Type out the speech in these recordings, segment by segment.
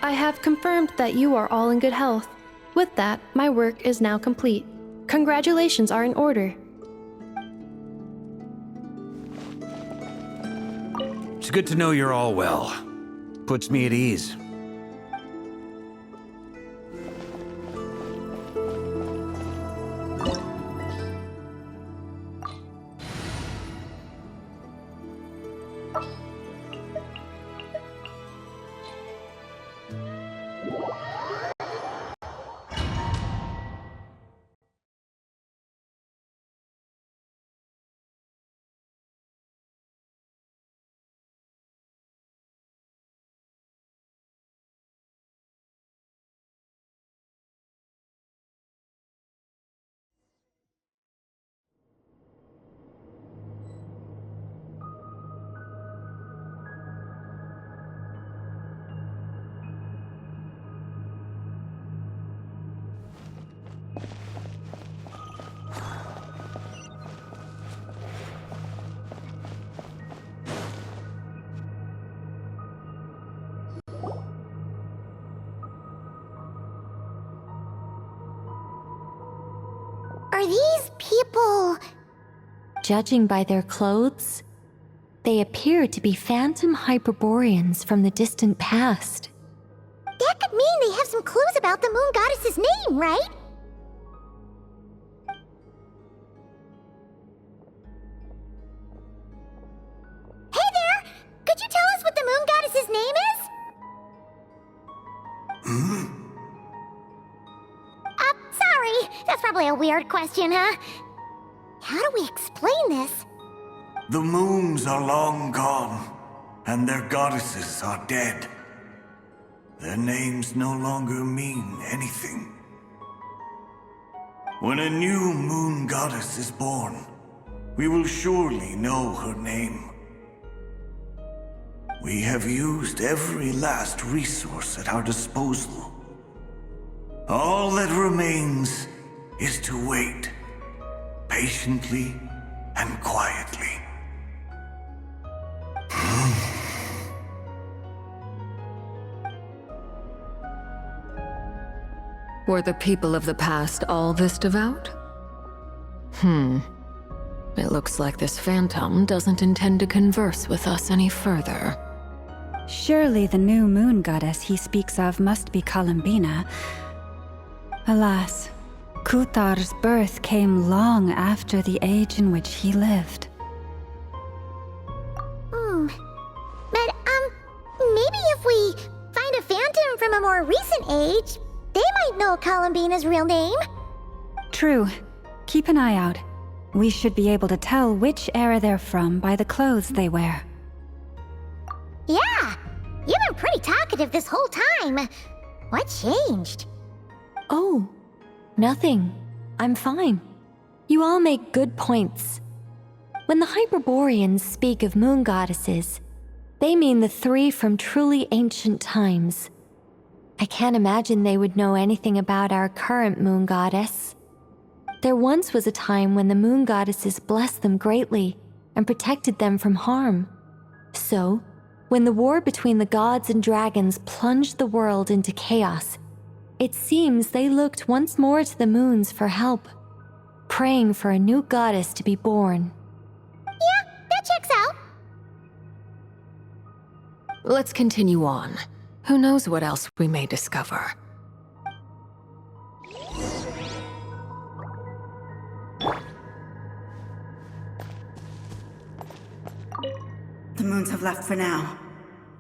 I have confirmed that you are all in good health. With that, my work is now complete. Congratulations are in order. It's good to know you're all well. Puts me at ease. Are these people... Judging by their clothes, they appear to be phantom Hyperboreans from the distant past. That could mean they have some clues about the moon goddess's name, right? Hey there! Could you tell us what the moon goddess's name is? Sorry. That's probably a weird question, huh? How do we explain this? The moons are long gone, and their goddesses are dead. Their names no longer mean anything. When a new moon goddess is born, we will surely know her name. We have used every last resource at our disposal. All that remains is to wait, patiently and quietly. Were the people of the past all this devout? It looks like this phantom doesn't intend to converse with us any further. Surely the new moon goddess he speaks of must be Columbina. Alas, Kuthar's birth came long after the age in which he lived. But, maybe if we find a phantom from a more recent age, they might know Columbina's real name. True. Keep an eye out. We should be able to tell which era they're from by the clothes they wear. Yeah, you've been pretty talkative this whole time. What changed? Oh, nothing. I'm fine. You all make good points. When the Hyperboreans speak of moon goddesses, they mean the three from truly ancient times. I can't imagine they would know anything about our current moon goddess. There once was a time when the moon goddesses blessed them greatly and protected them from harm. So, when the war between the gods and dragons plunged the world into chaos, it seems they looked once more to the moons for help, praying for a new goddess to be born. Yeah, that checks out. Let's continue on. Who knows what else we may discover? The moons have left for now,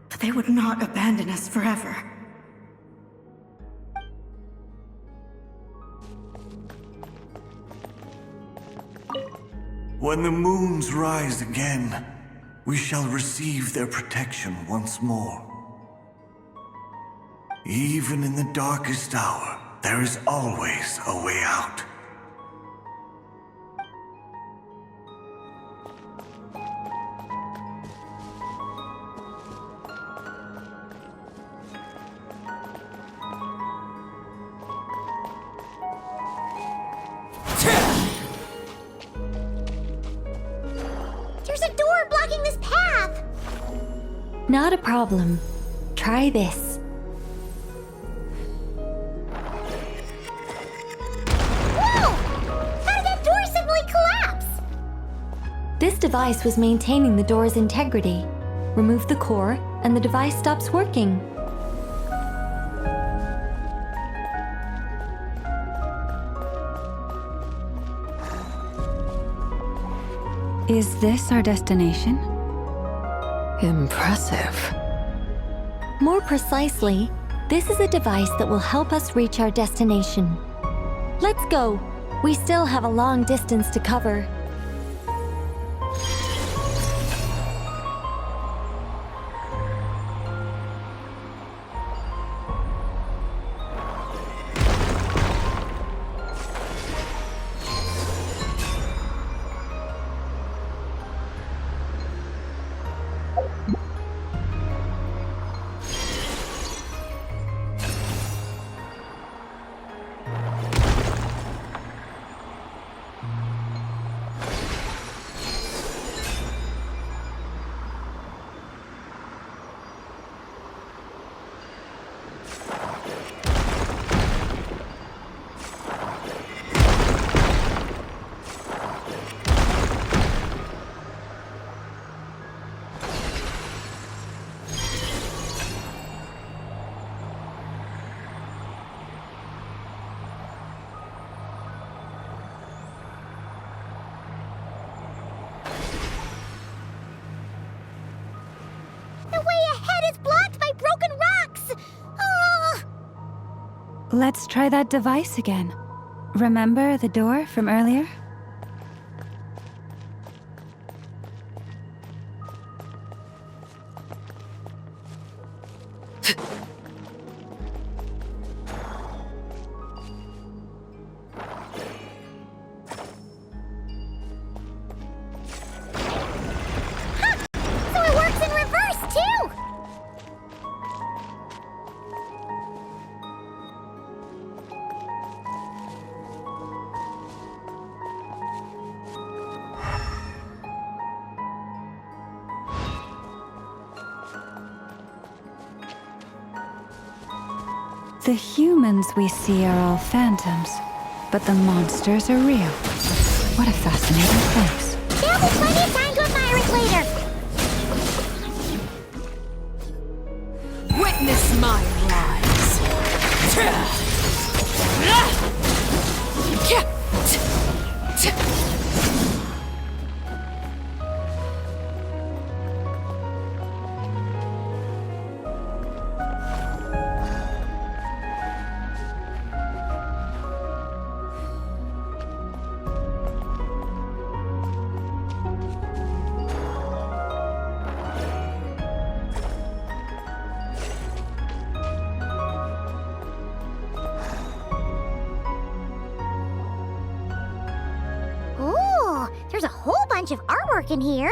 but they would not abandon us forever. When the moons rise again, we shall receive their protection once more. Even in the darkest hour, there is always a way out. There's a door blocking this path! Not a problem. Try this. This device was maintaining the door's integrity. Remove the core, and the device stops working. Is this our destination? Impressive. More precisely, this is a device that will help us reach our destination. Let's go. We still have a long distance to cover. The way ahead is blocked by broken rocks! Oh! Let's try that device again. Remember the door from earlier? So it works in reverse, too! The humans we see are all phantoms, but the monsters are real. What a fascinating place. There'll be plenty of time to admire it later. Witness my rise. Ooh, there's a whole bunch of artwork in here.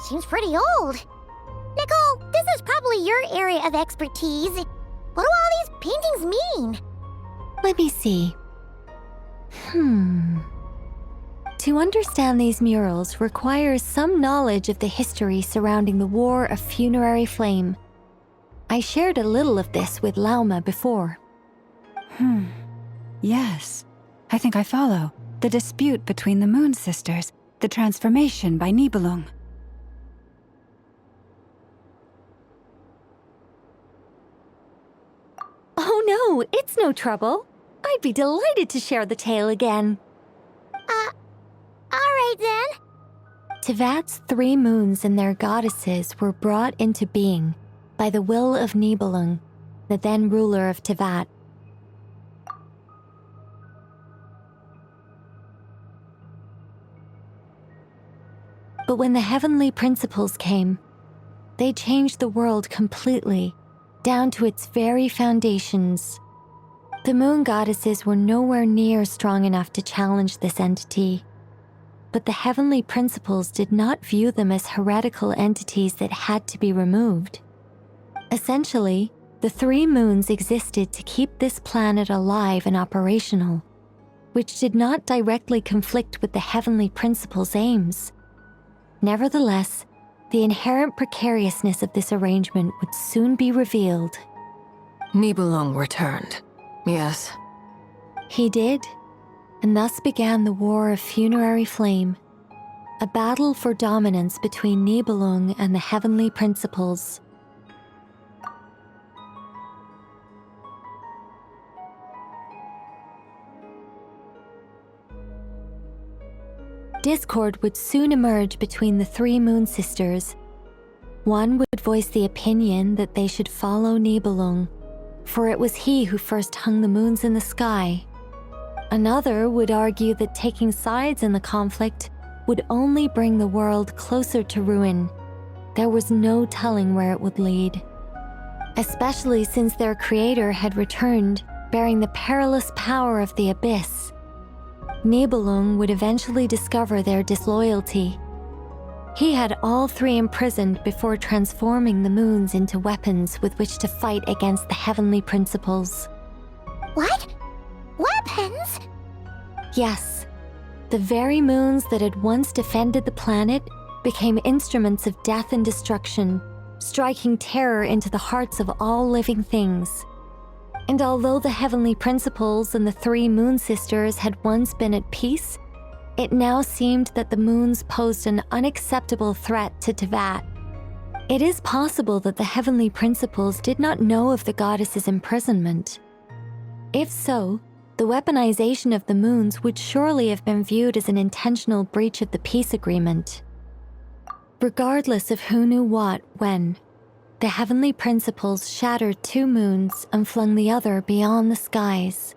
Seems pretty old. Nicole, this is probably your area of expertise. What do all these paintings mean? Let me see. To understand these murals requires some knowledge of the history surrounding the War of Funerary Flame. I shared a little of this with Lauma before. Yes, I think I follow. The dispute between the Moon Sisters, the transformation by Nibelung. Oh no, it's no trouble. I'd be delighted to share the tale again. Alright then. Tevat's 3 moons and their goddesses were brought into being by the will of Nibelung, the then ruler of Tevat. But when the heavenly principles came, they changed the world completely, down to its very foundations. The moon goddesses were nowhere near strong enough to challenge this entity. But the heavenly principles did not view them as heretical entities that had to be removed. Essentially, the 3 moons existed to keep this planet alive and operational, which did not directly conflict with the heavenly principles' aims. Nevertheless, the inherent precariousness of this arrangement would soon be revealed. Nibelung returned. Yes. He did, and thus began the War of Funerary Flame, a battle for dominance between Nibelung and the Heavenly Principles. Discord would soon emerge between the three Moon Sisters. One would voice the opinion that they should follow Nibelung, for it was he who first hung the moons in the sky. Another would argue that taking sides in the conflict would only bring the world closer to ruin. There was no telling where it would lead, especially since their creator had returned, bearing the perilous power of the abyss. Nibelung would eventually discover their disloyalty. He had all three imprisoned before transforming the moons into weapons with which to fight against the Heavenly Principles. What? Weapons? Yes, the very moons that had once defended the planet became instruments of death and destruction, striking terror into the hearts of all living things. And although the Heavenly Principles and the three Moon Sisters had once been at peace, it now seemed that the moons posed an unacceptable threat to Teyvat. It is possible that the Heavenly Principles did not know of the goddess's imprisonment. If so, the weaponization of the moons would surely have been viewed as an intentional breach of the peace agreement. Regardless of who knew what, when, the Heavenly Principles shattered two moons and flung the other beyond the skies.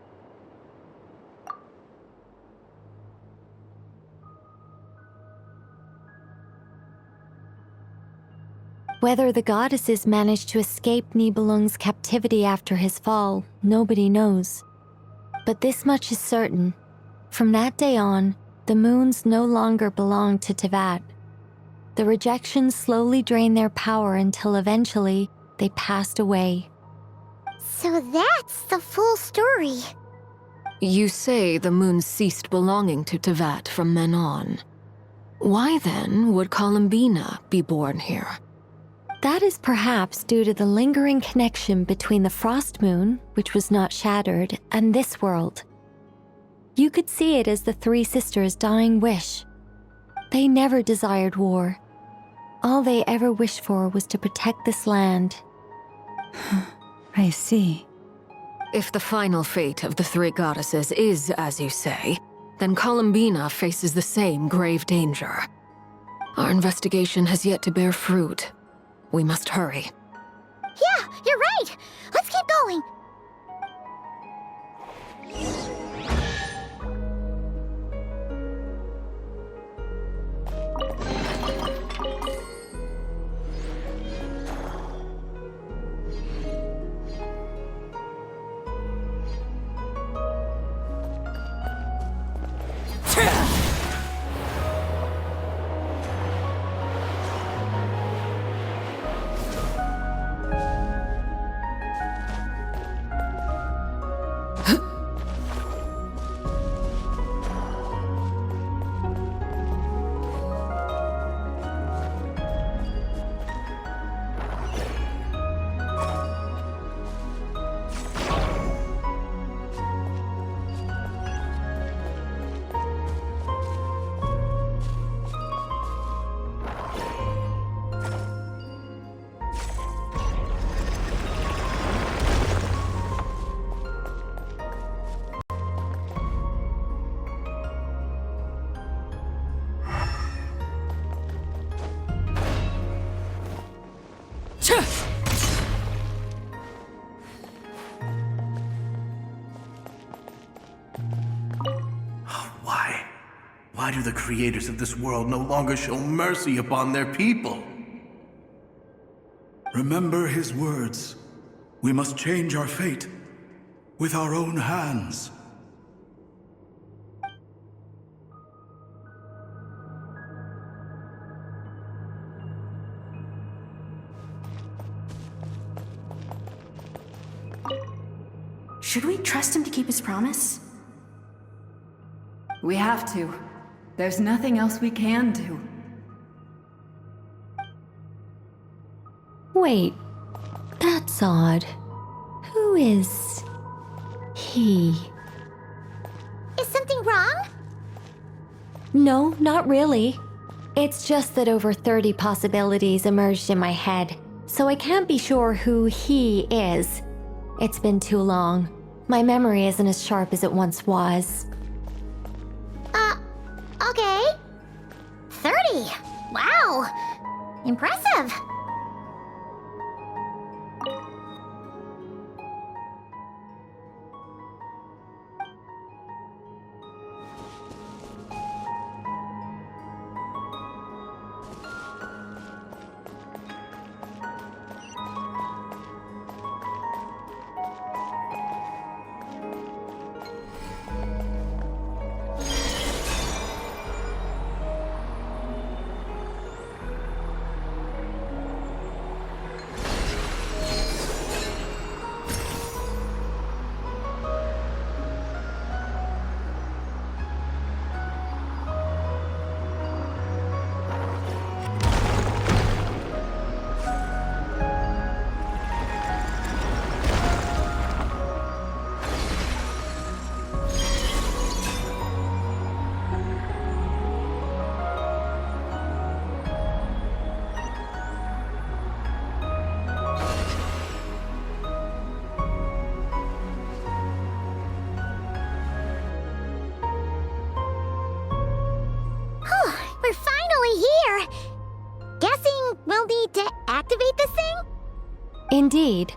Whether the goddesses managed to escape Nibelung's captivity after his fall, nobody knows. But this much is certain. From that day on, the moons no longer belonged to Teyvat. The rejection slowly drained their power until eventually they passed away. So that's the full story. You say the moons ceased belonging to Teyvat from then on. Why then would Columbina be born here? That is perhaps due to the lingering connection between the Frost Moon, which was not shattered, and this world. You could see it as the three sisters' dying wish. They never desired war. All they ever wished for was to protect this land. I see. If the final fate of the three goddesses is as you say, then Columbina faces the same grave danger. Our investigation has yet to bear fruit. We must hurry. Yeah, you're right. Let's keep going. Why do the creators of this world no longer show mercy upon their people? Remember his words. We must change our fate with our own hands. Should we trust him to keep his promise? We have to. There's nothing else we can do. Wait, that's odd. Who is he? Is something wrong? No, not really. It's just that over 30 possibilities emerged in my head, so I can't be sure who he is. It's been too long. My memory isn't as sharp as it once was. Okay. 30. Wow. Impressive. We're finally here! Guessing we'll need to activate this thing? Indeed.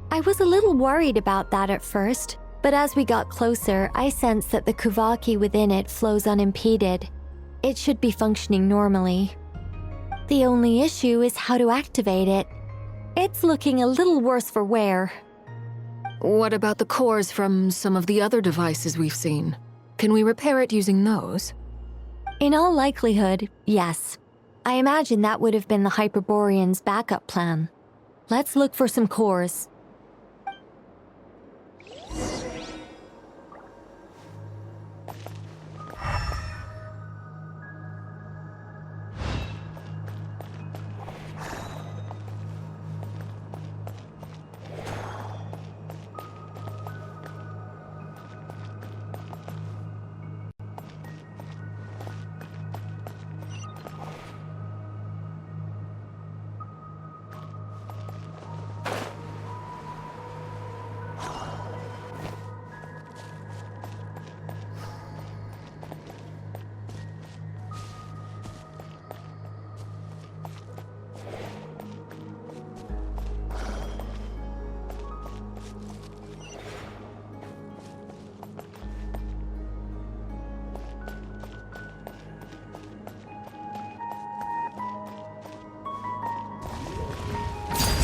I was a little worried about that at first, but as we got closer, I sensed that the Kuvaki within it flows unimpeded. It should be functioning normally. The only issue is how to activate it. It's looking a little worse for wear. What about the cores from some of the other devices we've seen? Can we repair it using those? In all likelihood, yes. I imagine that would have been the Hyperborean's backup plan. Let's look for some cores.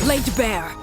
Laid bare!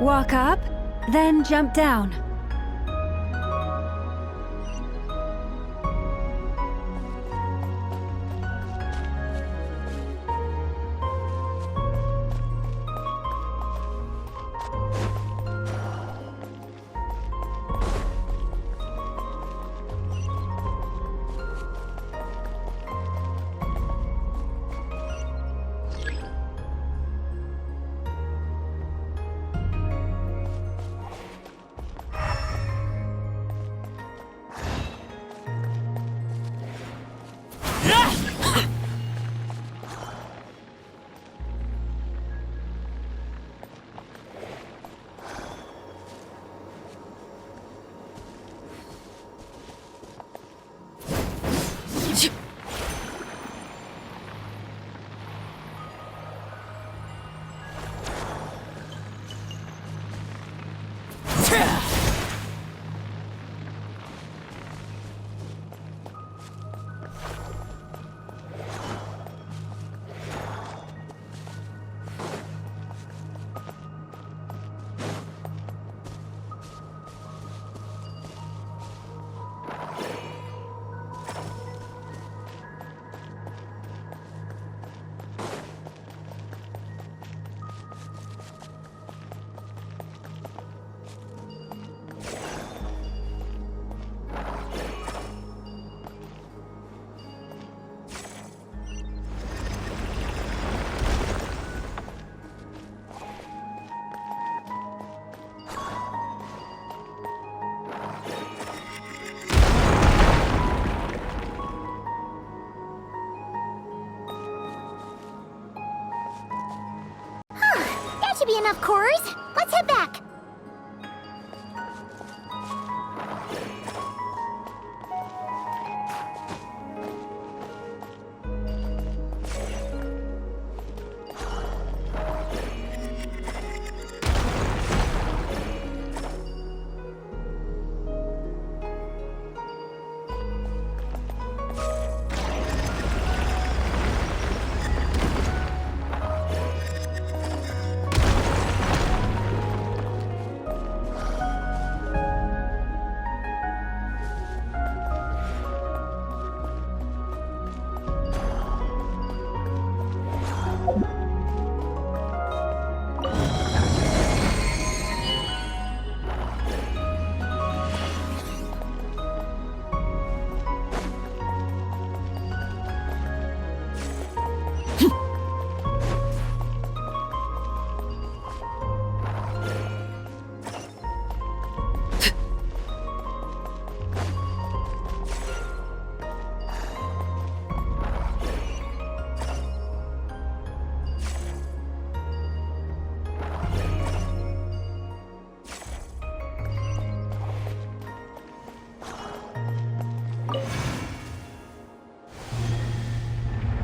Walk up, then jump down. should be enough cores. Let's head back.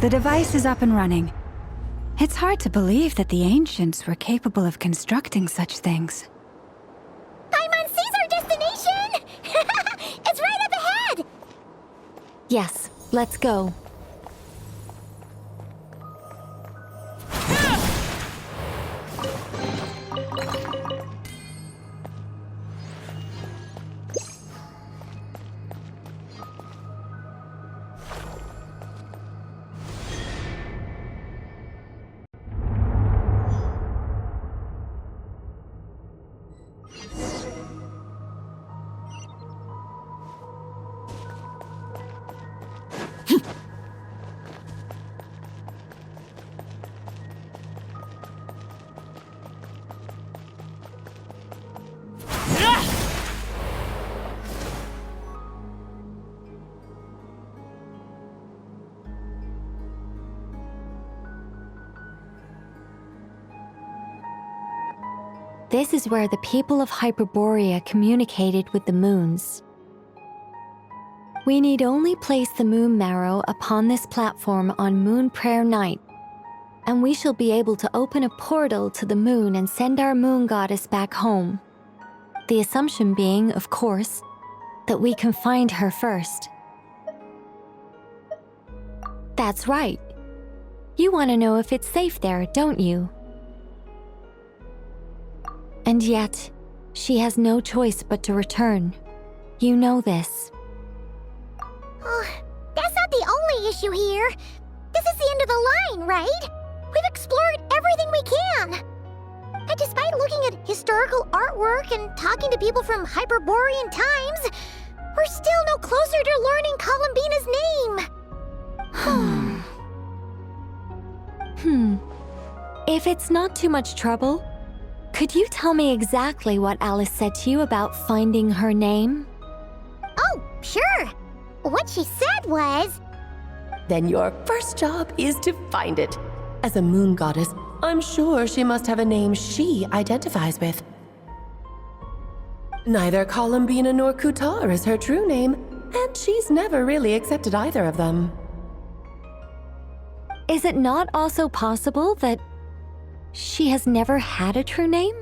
The device is up and running. It's hard to believe that the ancients were capable of constructing such things. Paimon sees our destination! It's right up ahead! Yes, let's go. This is where the people of Hyperborea communicated with the moons. We need only place the moon marrow upon this platform on Moon Prayer Night, and we shall be able to open a portal to the moon and send our moon goddess back home. The assumption being, of course, that we can find her first. That's right. You want to know if it's safe there, don't you? And yet, she has no choice but to return. You know this. Oh, that's not the only issue here. This is the end of the line, right? We've explored everything we can. And despite looking at historical artwork and talking to people from Hyperborean times, we're still no closer to learning Columbina's name. If it's not too much trouble, could you tell me exactly what Alice said to you about finding her name? Oh, sure. What she said was... Then your first job is to find it. As a moon goddess, I'm sure she must have a name she identifies with. Neither Columbina nor Kutar is her true name, and she's never really accepted either of them. Is it not also possible that she has never had a true name?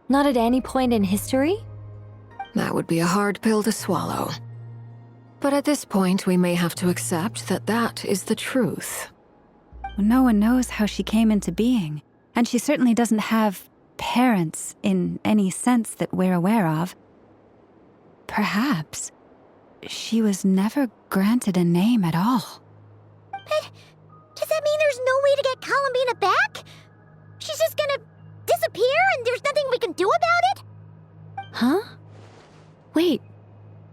Not at any point in history? That would be a hard pill to swallow. But at this point, we may have to accept that that is the truth. No one knows how she came into being, and she certainly doesn't have parents in any sense that we're aware of. Perhaps she was never granted a name at all. But does that mean there's no way to get Columbina back? She's just gonna disappear and there's nothing we can do about it? Huh? Wait,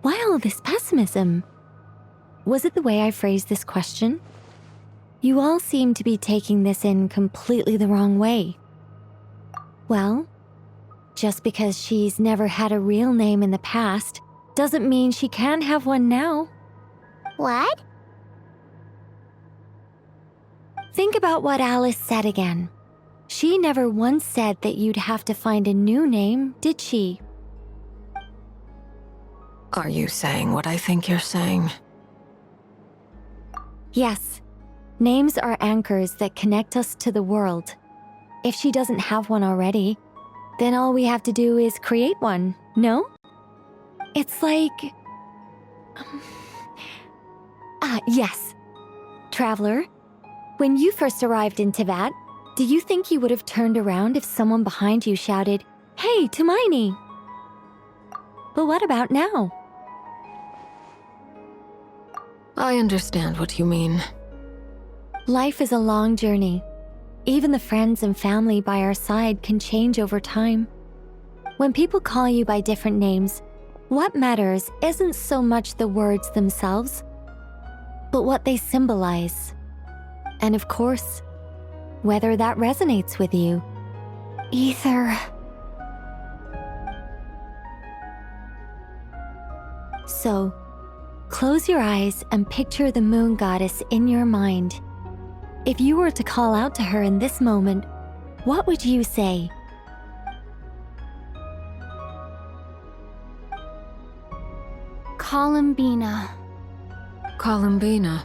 why all this pessimism? Was it the way I phrased this question? You all seem to be taking this in completely the wrong way. Well, just because she's never had a real name in the past doesn't mean she can't have one now. What? Think about what Alice said again. She never once said that you'd have to find a new name, did she? Are you saying what I think you're saying? Yes. Names are anchors that connect us to the world. If she doesn't have one already, then all we have to do is create one, no? It's like... yes. Traveler, when you first arrived in Teyvat, do you think you would have turned around if someone behind you shouted, "Hey, Tumaini"? But what about now? I understand what you mean. Life is a long journey. Even the friends and family by our side can change over time. When people call you by different names, what matters isn't so much the words themselves, but what they symbolize. And of course, whether that resonates with you. Ether. So, close your eyes and picture the moon goddess in your mind. If you were to call out to her in this moment, what would you say? Columbina. Columbina.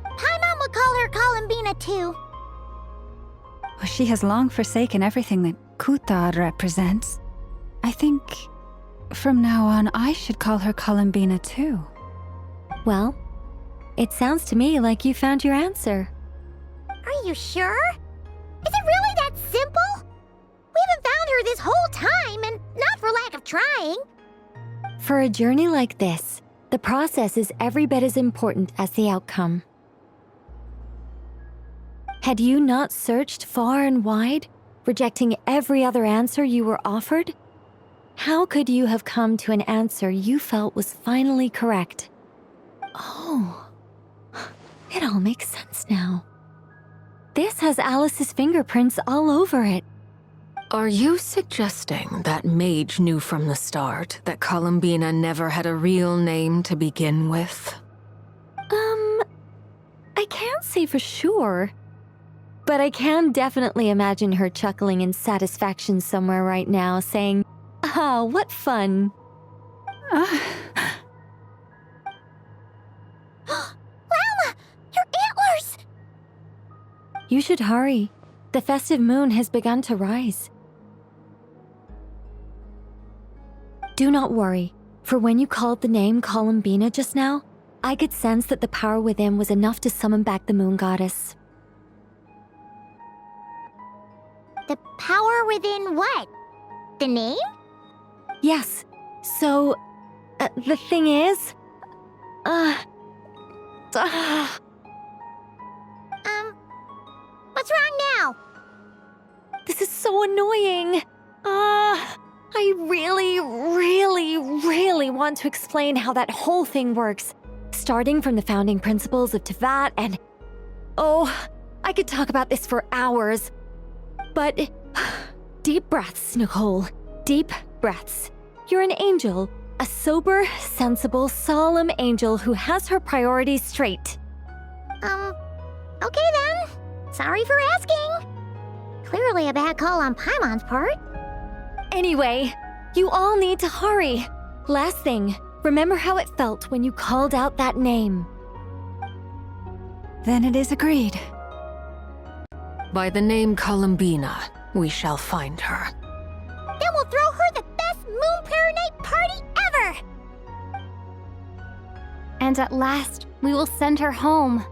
Paimon would call her Columbina too. She has long forsaken everything that Kutar represents. I think from now on I should call her Columbina too. Well, it sounds to me like you found your answer. Are you sure? Is it really that simple? We haven't found her this whole time, and not for lack of trying. For a journey like this, the process is every bit as important as the outcome. Had you not searched far and wide, rejecting every other answer you were offered? How could you have come to an answer you felt was finally correct? Oh, it all makes sense now. This has Alice's fingerprints all over it. Are you suggesting that Mage knew from the start that Columbina never had a real name to begin with? I can't say for sure. But I can definitely imagine her chuckling in satisfaction somewhere right now, saying, "Ah, what fun." Llama! Your antlers! You should hurry. The festive moon has begun to rise. Do not worry, for when you called the name Columbina just now, I could sense that the power within was enough to summon back the moon goddess. The power within what? The name? Yes, so, the thing is... What's wrong now? This is so annoying. I really want to explain how that whole thing works. Starting from the founding principles of Teyvat and... Oh, I could talk about this for hours. But... Deep breaths, Nicole. Deep breaths. You're an angel. A sober, sensible, solemn angel who has her priorities straight. Okay then. Sorry for asking. Clearly a bad call on Paimon's part. Anyway, you all need to hurry. Last thing, remember how it felt when you called out that name. Then it is agreed. By the name Columbina, we shall find her. Then we'll throw her the best Moon Prayer Night party ever! And at last, we will send her home.